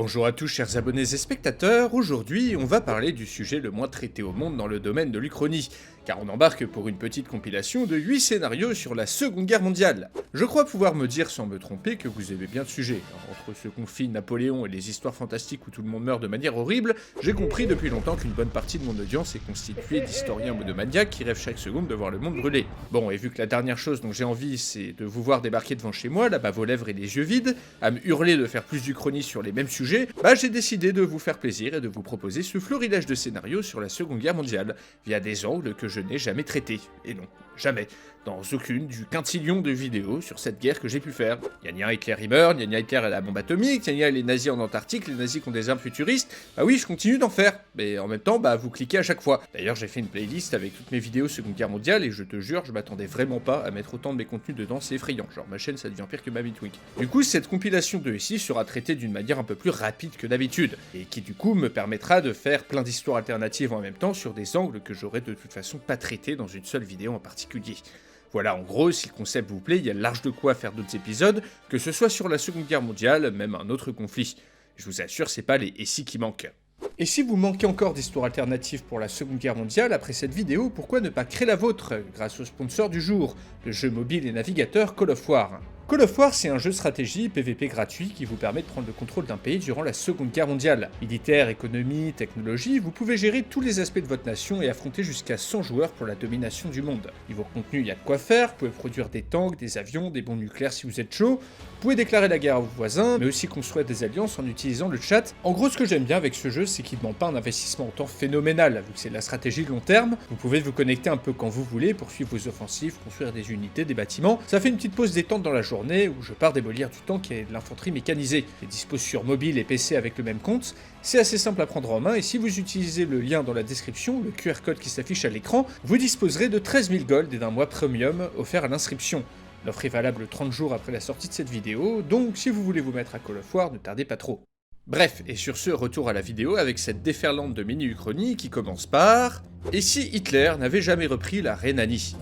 Bonjour à tous chers abonnés et spectateurs, aujourd'hui on va parler du sujet le moins traité au monde dans le domaine de l'Uchronie, car on embarque pour une petite compilation de 8 scénarios sur la Seconde Guerre mondiale. Je crois pouvoir me dire sans me tromper que vous aimez bien le sujet. Entre ce conflit Napoléon et les histoires fantastiques où tout le monde meurt de manière horrible, j'ai compris depuis longtemps qu'une bonne partie de mon audience est constituée d'historiens monomaniaques qui rêvent chaque seconde de voir le monde brûler. Bon, et vu que la dernière chose dont j'ai envie c'est de vous voir débarquer devant chez moi, là-bas vos lèvres et les yeux vides, à me hurler de faire plus d'Uchronie sur les mêmes sujets, j'ai décidé de vous faire plaisir et de vous proposer ce florilège de scénarios sur la Seconde Guerre mondiale, via des angles que je n'ai jamais traités. Et non, jamais. Dans aucune du quintillion de vidéos sur cette guerre que j'ai pu faire. Gna Hitler il meurt, gna Hitler a la bombe atomique, gna les nazis en Antarctique, les nazis qui ont des armes futuristes. Bah oui, je continue d'en faire. Mais en même temps, vous cliquez à chaque fois. D'ailleurs, j'ai fait une playlist avec toutes mes vidéos Seconde Guerre mondiale et je te jure, je m'attendais vraiment pas à mettre autant de mes contenus dedans, c'est effrayant. Genre, ma chaîne, ça devient pire que ma Bitwig. Du coup, cette compilation de ici sera traitée d'une manière un peu plus rapide que d'habitude, et qui du coup me permettra de faire plein d'histoires alternatives en même temps sur des angles que j'aurais de toute façon pas traités dans une seule vidéo en particulier. Voilà, en gros, si le concept vous plaît, il y a large de quoi faire d'autres épisodes, que ce soit sur la Seconde Guerre mondiale, même un autre conflit. Je vous assure, c'est pas les « et si » qui manquent. Et si vous manquez encore d'histoires alternatives pour la Seconde Guerre mondiale après cette vidéo, pourquoi ne pas créer la vôtre, grâce au sponsor du jour, le jeu mobile et navigateur Call of War. Call of War, c'est un jeu de stratégie PvP gratuit qui vous permet de prendre le contrôle d'un pays durant la Seconde Guerre mondiale. Militaire, économie, technologie, vous pouvez gérer tous les aspects de votre nation et affronter jusqu'à 100 joueurs pour la domination du monde. Niveau contenu, il y a de quoi faire, vous pouvez produire des tanks, des avions, des bombes nucléaires si vous êtes chaud, vous pouvez déclarer la guerre à vos voisins, mais aussi construire des alliances en utilisant le chat. En gros, ce que j'aime bien avec ce jeu, c'est qu'il ne demande pas un investissement en temps phénoménal, vu que c'est de la stratégie de long terme, vous pouvez vous connecter un peu quand vous voulez pour suivre vos offensives, construire des unités, des bâtiments. Ça fait une petite pause détente dans la journée où je pars démolir du tank et de l'infanterie mécanisée. C'est dispo sur mobile et PC avec le même compte. C'est assez simple à prendre en main et si vous utilisez le lien dans la description, le QR code qui s'affiche à l'écran, vous disposerez de 13 000 gold et d'un mois premium offert à l'inscription. L'offre est valable 30 jours après la sortie de cette vidéo, donc si vous voulez vous mettre à Call of War, ne tardez pas trop. Bref, et sur ce, retour à la vidéo avec cette déferlante de mini-uchronie qui commence par... Et si Hitler n'avait jamais repris la Rhénanie ?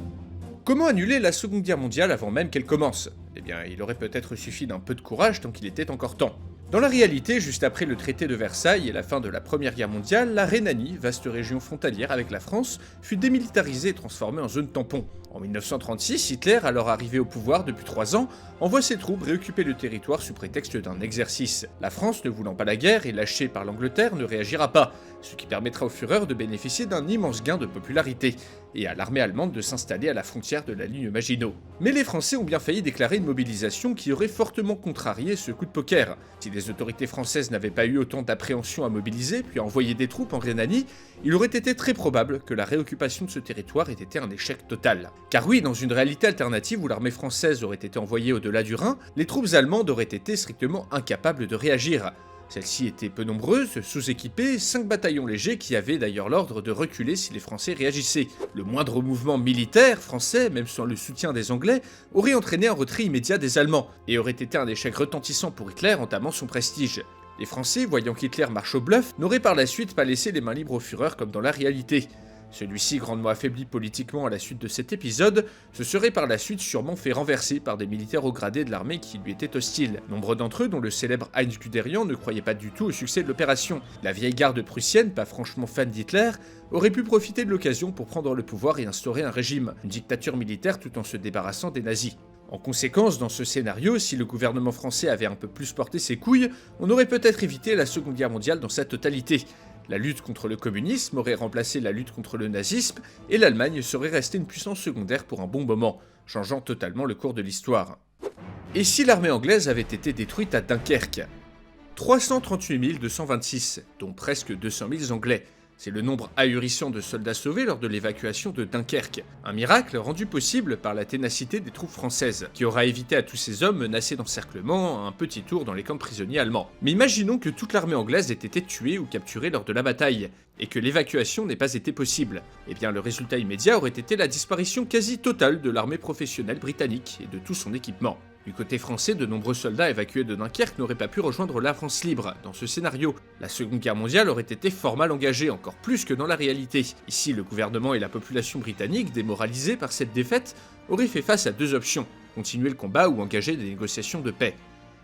Comment annuler la Seconde Guerre mondiale avant même qu'elle commence ? Eh bien, il aurait peut-être suffi d'un peu de courage tant qu'il était encore temps. Dans la réalité, juste après le traité de Versailles et la fin de la Première Guerre mondiale, la Rhénanie, vaste région frontalière avec la France, fut démilitarisée et transformée en zone tampon. En 1936, Hitler, alors arrivé au pouvoir depuis 3 ans, envoie ses troupes réoccuper le territoire sous prétexte d'un exercice. La France, ne voulant pas la guerre et lâchée par l'Angleterre, ne réagira pas, ce qui permettra au Führer de bénéficier d'un immense gain de popularité, et à l'armée allemande de s'installer à la frontière de la ligne Maginot. Mais les Français ont bien failli déclarer une mobilisation qui aurait fortement contrarié ce coup de poker. Si les autorités françaises n'avaient pas eu autant d'appréhension à mobiliser, puis à envoyer des troupes en Rhénanie, il aurait été très probable que la réoccupation de ce territoire ait été un échec total. Car oui, dans une réalité alternative où l'armée française aurait été envoyée au-delà du Rhin, les troupes allemandes auraient été strictement incapables de réagir. Celles-ci étaient peu nombreuses, sous-équipées, 5 bataillons légers qui avaient d'ailleurs l'ordre de reculer si les Français réagissaient. Le moindre mouvement militaire français, même sans le soutien des Anglais, aurait entraîné un retrait immédiat des Allemands, et aurait été un échec retentissant pour Hitler entamant son prestige. Les Français, voyant qu'Hitler marche au bluff, n'auraient par la suite pas laissé les mains libres au Führer comme dans la réalité. Celui-ci, grandement affaibli politiquement à la suite de cet épisode, se serait par la suite sûrement fait renverser par des militaires haut gradés de l'armée qui lui étaient hostiles. Nombre d'entre eux, dont le célèbre Heinz Guderian, ne croyaient pas du tout au succès de l'opération. La vieille garde prussienne, pas franchement fan d'Hitler, aurait pu profiter de l'occasion pour prendre le pouvoir et instaurer un régime, une dictature militaire tout en se débarrassant des nazis. En conséquence, dans ce scénario, si le gouvernement français avait un peu plus porté ses couilles, on aurait peut-être évité la Seconde Guerre mondiale dans sa totalité. La lutte contre le communisme aurait remplacé la lutte contre le nazisme, et l'Allemagne serait restée une puissance secondaire pour un bon moment, changeant totalement le cours de l'histoire. Et si l'armée anglaise avait été détruite à Dunkerque ? 338 226, dont presque 200 000 Anglais. C'est le nombre ahurissant de soldats sauvés lors de l'évacuation de Dunkerque. Un miracle rendu possible par la ténacité des troupes françaises, qui aura évité à tous ces hommes menacés d'encerclement un petit tour dans les camps de prisonniers allemands. Mais imaginons que toute l'armée anglaise ait été tuée ou capturée lors de la bataille, et que l'évacuation n'ait pas été possible. Eh bien le résultat immédiat aurait été la disparition quasi totale de l'armée professionnelle britannique et de tout son équipement. Du côté français, de nombreux soldats évacués de Dunkerque n'auraient pas pu rejoindre la France libre. Dans ce scénario, la Seconde Guerre mondiale aurait été fort mal engagée, encore plus que dans la réalité. Ici, le gouvernement et la population britannique, démoralisés par cette défaite, auraient fait face à 2 options, continuer le combat ou engager des négociations de paix.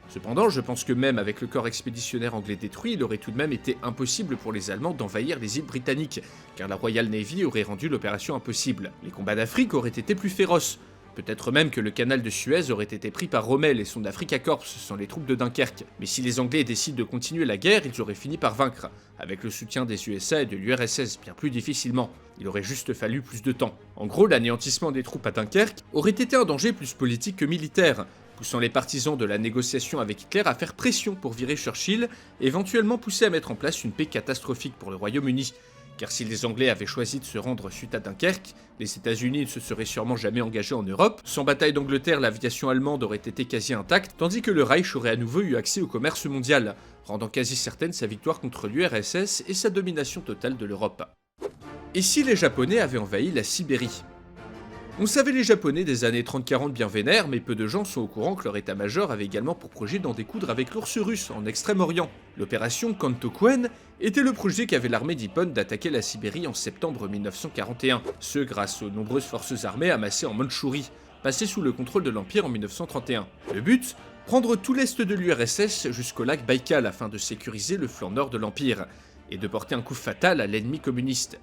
Cependant, je pense que même avec le corps expéditionnaire anglais détruit, il aurait tout de même été impossible pour les Allemands d'envahir les îles britanniques, car la Royal Navy aurait rendu l'opération impossible. Les combats d'Afrique auraient été plus féroces. Peut-être même que le canal de Suez aurait été pris par Rommel et son Afrika Korps sans les troupes de Dunkerque. Mais si les Anglais décident de continuer la guerre, ils auraient fini par vaincre, avec le soutien des USA et de l'URSS bien plus difficilement. Il aurait juste fallu plus de temps. En gros, l'anéantissement des troupes à Dunkerque aurait été un danger plus politique que militaire, poussant les partisans de la négociation avec Hitler à faire pression pour virer Churchill, et éventuellement pousser à mettre en place une paix catastrophique pour le Royaume-Uni. Car si les Anglais avaient choisi de se rendre suite à Dunkerque, les États-Unis ne se seraient sûrement jamais engagés en Europe. Sans bataille d'Angleterre, l'aviation allemande aurait été quasi intacte, tandis que le Reich aurait à nouveau eu accès au commerce mondial, rendant quasi certaine sa victoire contre l'URSS et sa domination totale de l'Europe. Et si les Japonais avaient envahi la Sibérie ? On savait les Japonais des années 30-40 bien vénères, mais peu de gens sont au courant que leur état-major avait également pour projet d'en découdre avec l'ours russe en Extrême-Orient. L'opération Kantokuen était le projet qu'avait l'armée Nippon d'attaquer la Sibérie en septembre 1941, ce grâce aux nombreuses forces armées amassées en Mandchourie, passées sous le contrôle de l'Empire en 1931. Le but ? Prendre tout l'est de l'URSS jusqu'au lac Baïkal afin de sécuriser le flanc nord de l'Empire, et de porter un coup fatal à l'ennemi communiste.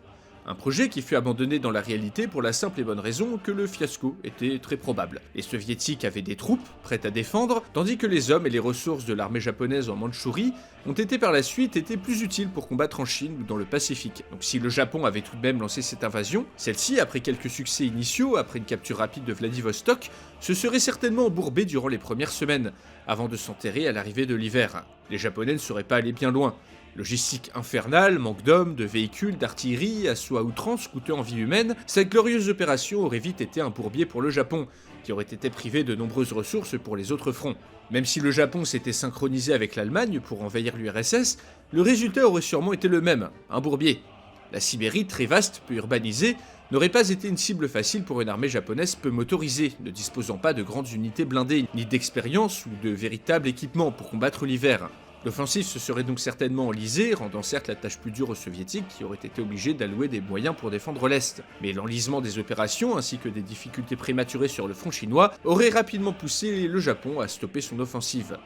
Un projet qui fut abandonné dans la réalité pour la simple et bonne raison que le fiasco était très probable. Les soviétiques avaient des troupes prêtes à défendre, tandis que les hommes et les ressources de l'armée japonaise en Mandchourie ont été par la suite plus utiles pour combattre en Chine ou dans le Pacifique. Donc si le Japon avait tout de même lancé cette invasion, celle-ci, après quelques succès initiaux, après une capture rapide de Vladivostok, se serait certainement embourbée durant les premières semaines, avant de s'enterrer à l'arrivée de l'hiver. Les Japonais ne seraient pas allés bien loin. Logistique infernale, manque d'hommes, de véhicules, d'artillerie, assaut à outrance coûteux en vie humaine, cette glorieuse opération aurait vite été un bourbier pour le Japon, qui aurait été privé de nombreuses ressources pour les autres fronts. Même si le Japon s'était synchronisé avec l'Allemagne pour envahir l'URSS, le résultat aurait sûrement été le même, un bourbier. La Sibérie, très vaste, peu urbanisée, n'aurait pas été une cible facile pour une armée japonaise peu motorisée, ne disposant pas de grandes unités blindées, ni d'expérience ou de véritable équipement pour combattre l'hiver. L'offensive se serait donc certainement enlisée, rendant certes la tâche plus dure aux soviétiques qui auraient été obligés d'allouer des moyens pour défendre l'Est. Mais l'enlisement des opérations, ainsi que des difficultés prématurées sur le front chinois, aurait rapidement poussé le Japon à stopper son offensive.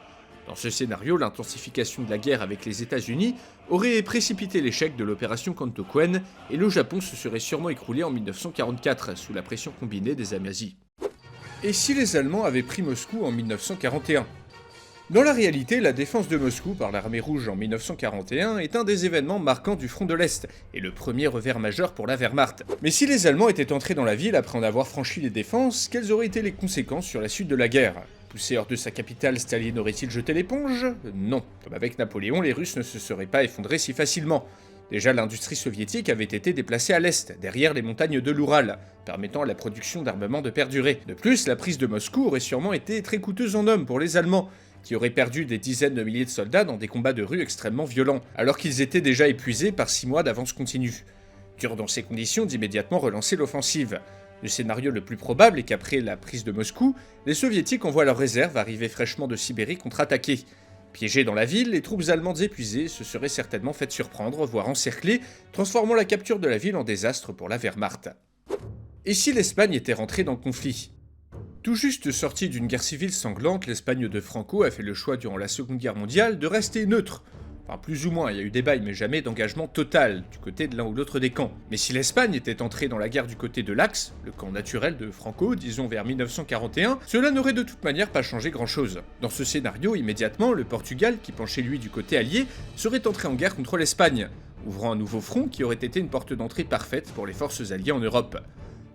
Dans ce scénario, l'intensification de la guerre avec les États-Unis aurait précipité l'échec de l'opération Kantokuen, et le Japon se serait sûrement écroulé en 1944, sous la pression combinée des Amis. Et si les Allemands avaient pris Moscou en 1941 ? Dans la réalité, la défense de Moscou par l'armée rouge en 1941 est un des événements marquants du front de l'Est, et le premier revers majeur pour la Wehrmacht. Mais si les Allemands étaient entrés dans la ville après en avoir franchi les défenses, quelles auraient été les conséquences sur la suite de la guerre ? Poussé hors de sa capitale, Staline aurait-il jeté l'éponge ? Non. Comme avec Napoléon, les Russes ne se seraient pas effondrés si facilement. Déjà, l'industrie soviétique avait été déplacée à l'est, derrière les montagnes de l'Oural, permettant à la production d'armement de perdurer. De plus, la prise de Moscou aurait sûrement été très coûteuse en hommes pour les Allemands, qui auraient perdu des dizaines de milliers de soldats dans des combats de rue extrêmement violents, alors qu'ils étaient déjà épuisés par 6 mois d'avance continue. Dur dans ces conditions d'immédiatement relancer l'offensive. Le scénario le plus probable est qu'après la prise de Moscou, les soviétiques envoient leurs réserves arrivées fraîchement de Sibérie contre-attaquer. Piégées dans la ville, les troupes allemandes épuisées se seraient certainement faites surprendre, voire encercler, transformant la capture de la ville en désastre pour la Wehrmacht. Et si l'Espagne était rentrée dans le conflit ? Tout juste sortie d'une guerre civile sanglante, l'Espagne de Franco a fait le choix durant la Seconde Guerre mondiale de rester neutre. Enfin, plus ou moins, il y a eu des bails, mais jamais d'engagement total, du côté de l'un ou l'autre des camps. Mais si l'Espagne était entrée dans la guerre du côté de l'Axe, le camp naturel de Franco, disons vers 1941, cela n'aurait de toute manière pas changé grand-chose. Dans ce scénario, immédiatement, le Portugal, qui penchait lui du côté allié, serait entré en guerre contre l'Espagne, ouvrant un nouveau front qui aurait été une porte d'entrée parfaite pour les forces alliées en Europe.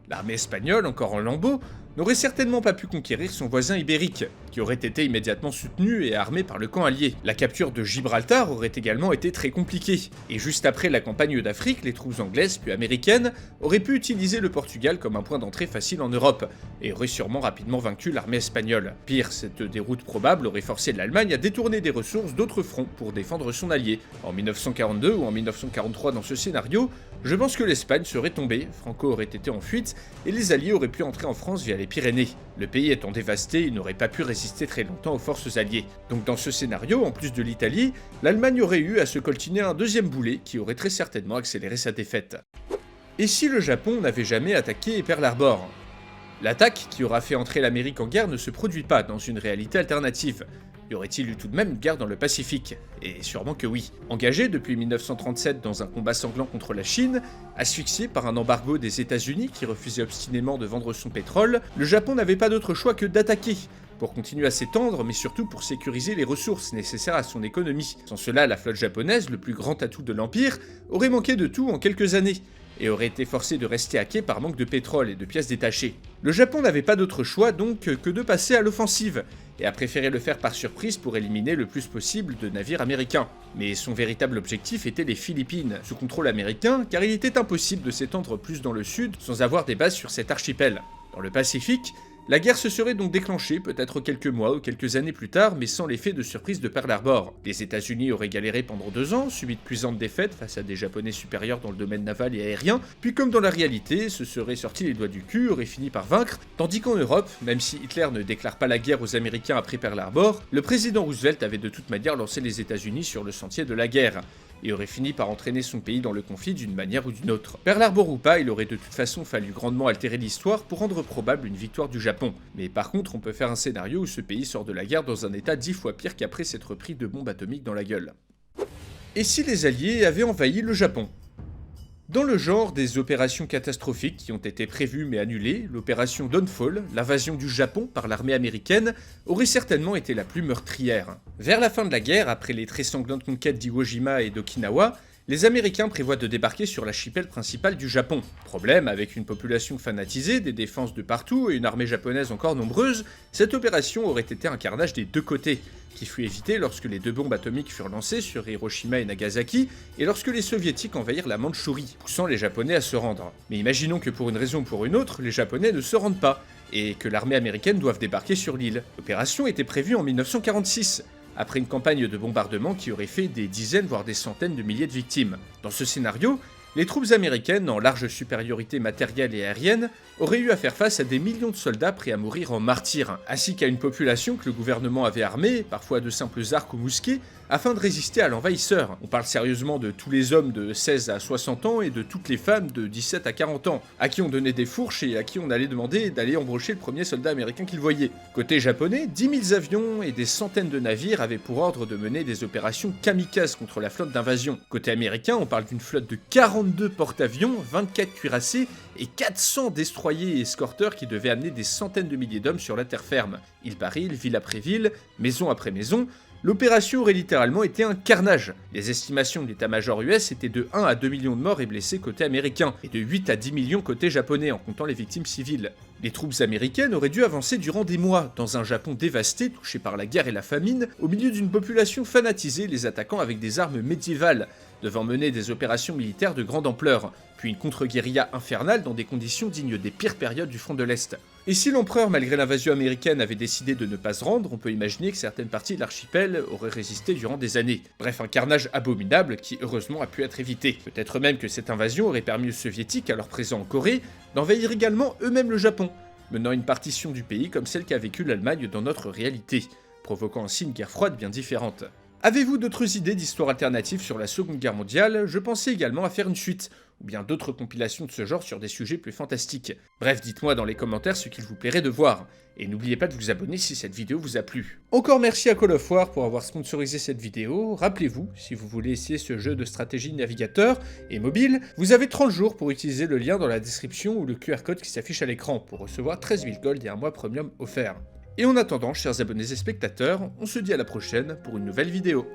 L'armée espagnole, encore en lambeaux, n'aurait certainement pas pu conquérir son voisin ibérique, qui aurait été immédiatement soutenu et armé par le camp allié. La capture de Gibraltar aurait également été très compliquée, et juste après la campagne d'Afrique, les troupes anglaises puis américaines auraient pu utiliser le Portugal comme un point d'entrée facile en Europe, et auraient sûrement rapidement vaincu l'armée espagnole. Pire, cette déroute probable aurait forcé l'Allemagne à détourner des ressources d'autres fronts pour défendre son allié. En 1942 ou en 1943 dans ce scénario, je pense que l'Espagne serait tombée, Franco aurait été en fuite, et les alliés auraient pu entrer en France via les Pyrénées. Le pays étant dévasté, il n'aurait pas pu résister très longtemps aux forces alliées. Donc dans ce scénario, en plus de l'Italie, l'Allemagne aurait eu à se coltiner un deuxième boulet qui aurait très certainement accéléré sa défaite. Et si le Japon n'avait jamais attaqué Pearl Harbor ? L'attaque qui aura fait entrer l'Amérique en guerre ne se produit pas dans une réalité alternative. Y aurait-il eu tout de même une guerre dans le Pacifique? Et sûrement que oui. Engagé depuis 1937 dans un combat sanglant contre la Chine, asphyxié par un embargo des États-Unis qui refusait obstinément de vendre son pétrole, le Japon n'avait pas d'autre choix que d'attaquer, pour continuer à s'étendre, mais surtout pour sécuriser les ressources nécessaires à son économie. Sans cela, la flotte japonaise, le plus grand atout de l'Empire, aurait manqué de tout en quelques années, et aurait été forcée de rester à quai par manque de pétrole et de pièces détachées. Le Japon n'avait pas d'autre choix donc que de passer à l'offensive, et a préféré le faire par surprise pour éliminer le plus possible de navires américains. Mais son véritable objectif était les Philippines, sous contrôle américain, car il était impossible de s'étendre plus dans le sud sans avoir des bases sur cet archipel. Dans le Pacifique, la guerre se serait donc déclenchée peut-être quelques mois ou quelques années plus tard, mais sans l'effet de surprise de Pearl Harbor. Les États-Unis auraient galéré pendant 2 ans, subi de cuisantes défaites face à des Japonais supérieurs dans le domaine naval et aérien, puis comme dans la réalité, se seraient sortis les doigts du cul, auraient fini par vaincre, tandis qu'en Europe, même si Hitler ne déclare pas la guerre aux Américains après Pearl Harbor, le président Roosevelt avait de toute manière lancé les États-Unis sur le sentier de la guerre, et aurait fini par entraîner son pays dans le conflit d'une manière ou d'une autre. Pearl Harbor ou pas, il aurait de toute façon fallu grandement altérer l'histoire pour rendre probable une victoire du Japon. Mais par contre, on peut faire un scénario où ce pays sort de la guerre dans un état 10 fois pire qu'après s'être pris de bombes atomiques dans la gueule. Et si les Alliés avaient envahi le Japon? Dans le genre des opérations catastrophiques qui ont été prévues mais annulées, l'opération Dawnfall, l'invasion du Japon par l'armée américaine, aurait certainement été la plus meurtrière. Vers la fin de la guerre, après les très sanglantes conquêtes d'Iwo Jima et d'Okinawa, les Américains prévoient de débarquer sur l'archipel principal du Japon. Problème, avec une population fanatisée, des défenses de partout et une armée japonaise encore nombreuse, cette opération aurait été un carnage des deux côtés, qui fut évité lorsque les 2 bombes atomiques furent lancées sur Hiroshima et Nagasaki, et lorsque les soviétiques envahirent la Mandchourie, poussant les Japonais à se rendre. Mais imaginons que pour une raison ou pour une autre, les Japonais ne se rendent pas, et que l'armée américaine doive débarquer sur l'île. L'opération était prévue en 1946, après une campagne de bombardement qui aurait fait des dizaines voire des centaines de milliers de victimes. Dans ce scénario, les troupes américaines, en large supériorité matérielle et aérienne, auraient eu à faire face à des millions de soldats prêts à mourir en martyrs, ainsi qu'à une population que le gouvernement avait armée, parfois de simples arcs ou mousquets, afin de résister à l'envahisseur. On parle sérieusement de tous les hommes de 16 à 60 ans et de toutes les femmes de 17 à 40 ans, à qui on donnait des fourches et à qui on allait demander d'aller embrocher le premier soldat américain qu'ils voyaient. Côté japonais, 10 000 avions et des centaines de navires avaient pour ordre de mener des opérations kamikazes contre la flotte d'invasion. Côté américain, on parle d'une flotte de 42 porte-avions, 24 cuirassés et 400 destroyers et escorteurs qui devaient amener des centaines de milliers d'hommes sur la terre ferme. Île par île, ville après ville, maison après maison, l'opération aurait littéralement été un carnage. Les estimations de l'état-major US étaient de 1 à 2 millions de morts et blessés côté américain, et de 8 à 10 millions côté japonais en comptant les victimes civiles. Les troupes américaines auraient dû avancer durant des mois, dans un Japon dévasté, touché par la guerre et la famine, au milieu d'une population fanatisée les attaquant avec des armes médiévales, devant mener des opérations militaires de grande ampleur, puis une contre-guérilla infernale dans des conditions dignes des pires périodes du front de l'Est. Et si l'empereur, malgré l'invasion américaine, avait décidé de ne pas se rendre, on peut imaginer que certaines parties de l'archipel auraient résisté durant des années. Bref, un carnage abominable qui heureusement a pu être évité. Peut-être même que cette invasion aurait permis aux soviétiques, alors présents en Corée, d'envahir également eux-mêmes le Japon, menant une partition du pays comme celle qu'a vécue l'Allemagne dans notre réalité, provoquant ainsi une guerre froide bien différente. Avez-vous d'autres idées d'histoires alternatives sur la Seconde Guerre mondiale? Je pensais également à faire une suite, ou bien d'autres compilations de ce genre sur des sujets plus fantastiques. Bref, dites-moi dans les commentaires ce qu'il vous plairait de voir, et n'oubliez pas de vous abonner si cette vidéo vous a plu. Encore merci à Call of War pour avoir sponsorisé cette vidéo. Rappelez-vous, si vous voulez essayer ce jeu de stratégie navigateur et mobile, vous avez 30 jours pour utiliser le lien dans la description ou le QR code qui s'affiche à l'écran pour recevoir 13 000 gold et un mois premium offert. Et en attendant, chers abonnés et spectateurs, on se dit à la prochaine pour une nouvelle vidéo.